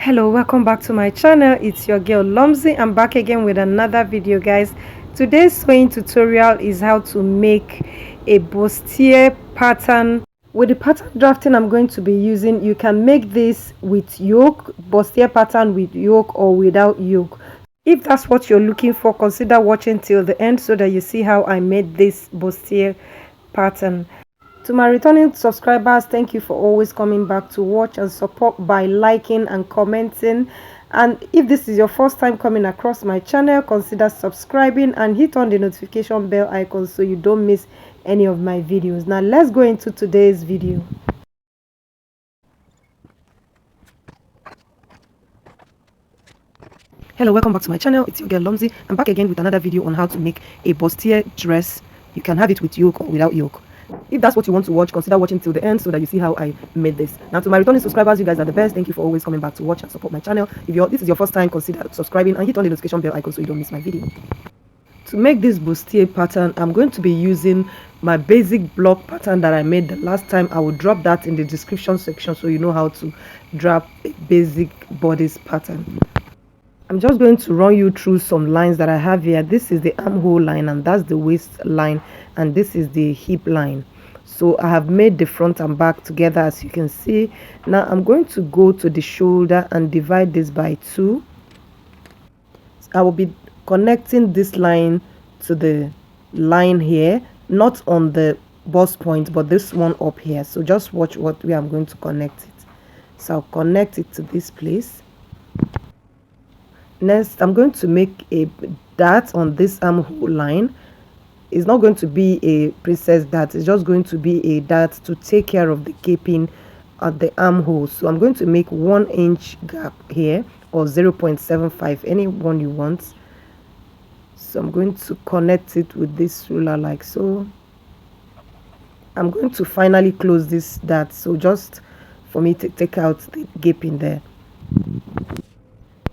Hello, welcome back to my channel. It's your girl Lumsy. I'm back again with another video, guys. Today's sewing tutorial is how to make a bustier pattern. With the pattern drafting I'm going to be using, you can make this with yoke, bustier pattern with yoke or without yoke. If that's what you're looking for, consider watching till the end so that you see how I made this bustier pattern. To my returning subscribers, thank you for always coming back to watch and support by liking and commenting. And if this is your first time coming across my channel, consider subscribing and hit on the notification bell icon so you don't miss any of my videos. Now let's go into today's video. Hello, welcome back to my channel. It's your girl Lumsy. I'm back again with another video on how to make a bustier dress. You can have it with yoke or without yoke. If that's what you want to watch, consider watching till the end so that you see how I made this. Now, to my returning subscribers, you guys are the best. Thank you for always coming back to watch and support my channel. If this is your first time, consider subscribing and hit on the notification bell icon so you don't miss my video. To make this bustier pattern, I'm going to be using my basic block pattern that I made the last time. I will drop that in the description section so you know how to draft a basic bodice pattern. I'm just going to run you through some lines that I have here. This is the armhole line and that's the waist line, and this is the hip line. So I have made the front and back together, as you can see. Now I'm going to go to the shoulder and divide this by 2. I will be connecting this line to the line here, not on the bust point but this one up here. So just watch what way I'm going to connect it. So I'll connect it to this place. Next, I'm going to make a dart on this armhole line. It's not going to be a precise dart, it's just going to be a dart to take care of the gaping at the armhole. So I'm going to make 1 inch gap here, or 0.75, any one you want. So I'm going to connect it with this ruler like so. I'm going to finally close this dart, so just for me to take out the gaping there.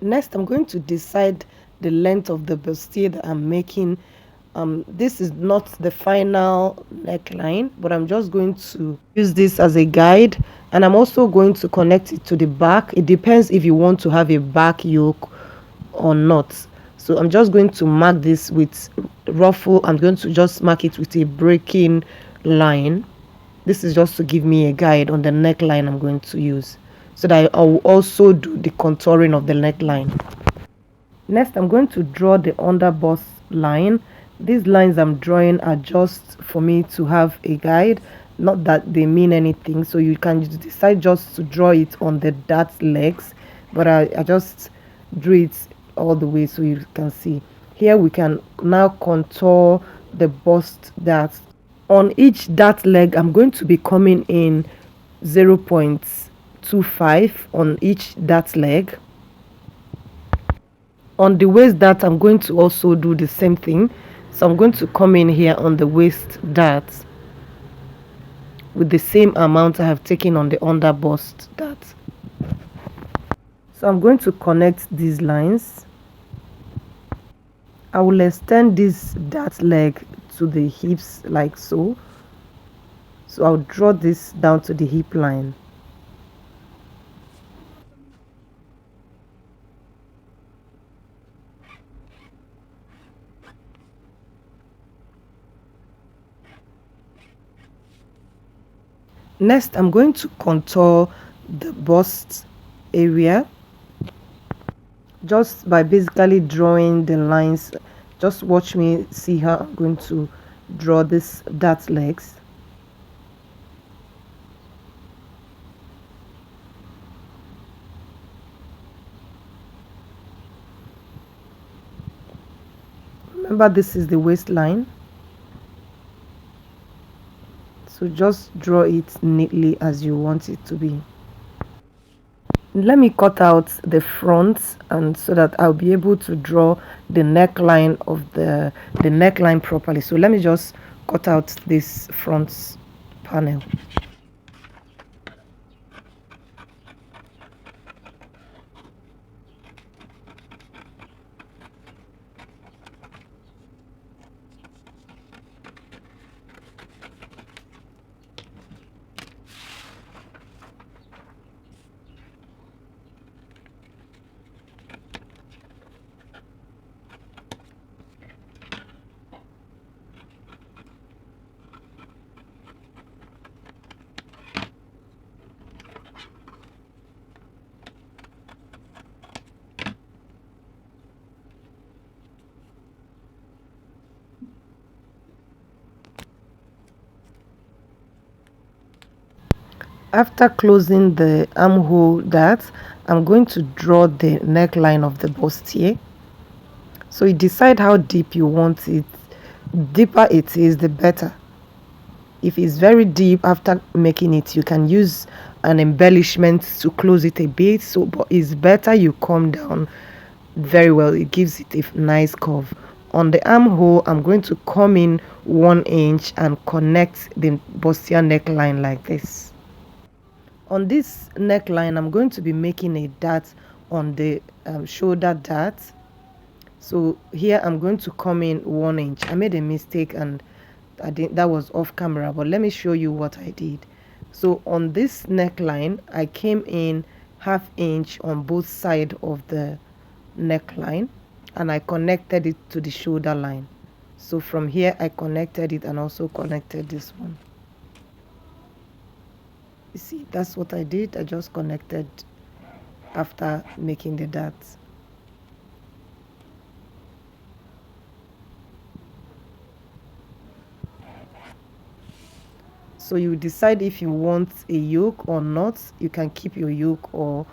Next, I'm going to decide the length of the bustier that I'm making. This is not the final neckline, but I'm just going to use this as a guide, and I'm also going to connect it to the back. It depends if you want to have a back yoke or not. So I'm just going to mark this with ruffle. I'm going to just mark it with a breaking line. This is just to give me a guide on the neckline I'm going to use, so that I will also do the contouring of the neckline. Next, I'm going to draw the under bust line. These lines I'm drawing are just for me to have a guide, not that they mean anything. So you can decide just to draw it on the dart legs, but I just drew it all the way so you can see. Here we can now contour the bust dart. On each dart leg, I'm going to be coming in 0.25 on each dart leg. On the waist dart, I'm going to also do the same thing. So I'm going to come in here on the waist dart with the same amount I have taken on the under bust dart. So I'm going to connect these lines. I will extend this dart leg to the hips like so. So I'll draw this down to the hip line. Next, I'm going to contour the bust area just by basically drawing the lines. Just watch me see how I'm going to draw this dart legs. Remember, this is the waistline, so just draw it neatly as you want it to be. Let me cut out the front, and so that I'll be able to draw the neckline of the neckline properly. So let me just cut out this front panel. After closing the armhole dart, I'm going to draw the neckline of the bustier. So you decide how deep you want it. Deeper it is, the better. If it's very deep after making it, you can use an embellishment to close it a bit. So but it's better you come down very well. It gives it a nice curve. On the armhole, I'm going to come in 1 inch and connect the bustier neckline like this. On this neckline, I'm going to be making a dart on the shoulder dart. So here I'm going to come in 1 inch. I made a mistake and I didn't, that was off camera, but let me show you what I did. So on this neckline, I came in 1/2 inch on both sides of the neckline and I connected it to the shoulder line. So from here I connected it and also connected this one. You see, that's what I did. I just connected after making the darts. So you decide if you want a yoke or not. You can keep your yoke or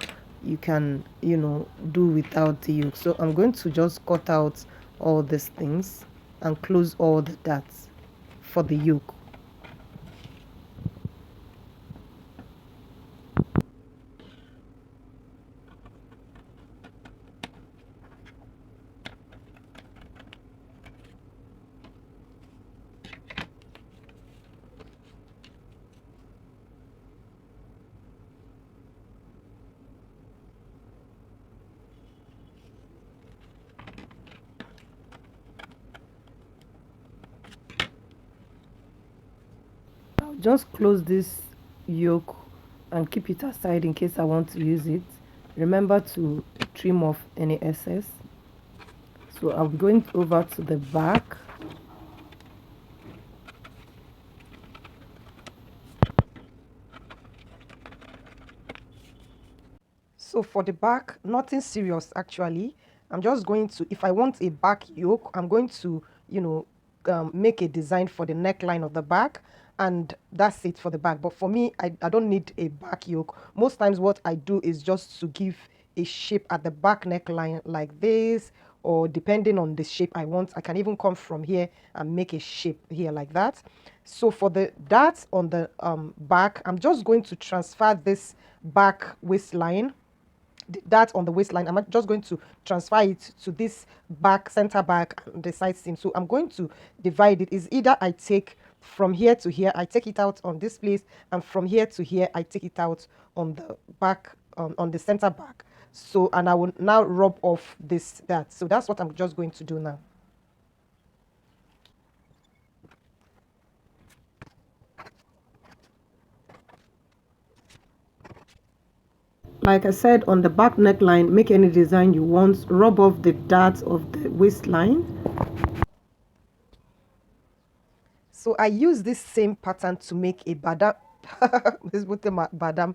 you can, do without the yoke. So I'm going to just cut out all these things and close all the darts for the yoke. I'll just close this yoke and keep it aside in case I want to use it. Remember to trim off any excess. So I'm going over to the back. So for the back, nothing serious actually. I'm just going to, if I want a back yoke, I'm going to, make a design for the neckline of the back, and that's it for the back. But for me, I don't need a back yoke. Most times what I do is just to give a shape at the back neckline like this, or depending on the shape I want, I can even come from here and make a shape here like that. So for the darts on the back, I'm just going to transfer this back waistline, that on the waistline. I'm just going to transfer it to this back, center back, and the side seam. So I'm going to divide it. Is either I take from here to here, I take it out on this place, and from here to here, I take it out on the back, on the center back. So, and I will now rub off that. So that's what I'm just going to do now. Like I said, on the back neckline, make any design you want, rub off the darts of the waistline. So I use this same pattern to make a badam. This with the badam.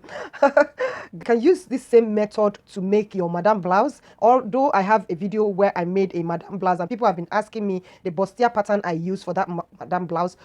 You can use this same method to make your Madam Blouse. Although I have a video where I made a Madam Blouse and people have been asking me the bustier pattern I use for that Madam Blouse.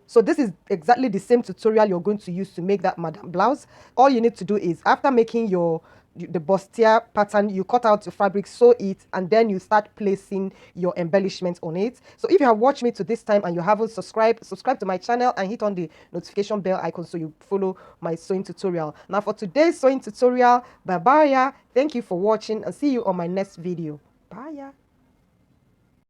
So this is exactly the same tutorial you're going to use to make that Madam Blouse. All you need to do is, after making the bustier pattern, you cut out your fabric, sew it, and then you start placing your embellishments on it. So if you have watched me to this time and you haven't subscribe to my channel and hit on the notification bell icon so you follow my sewing tutorial. Now for today's sewing tutorial, bye bye. Thank you for watching and see you on my next video. Bye.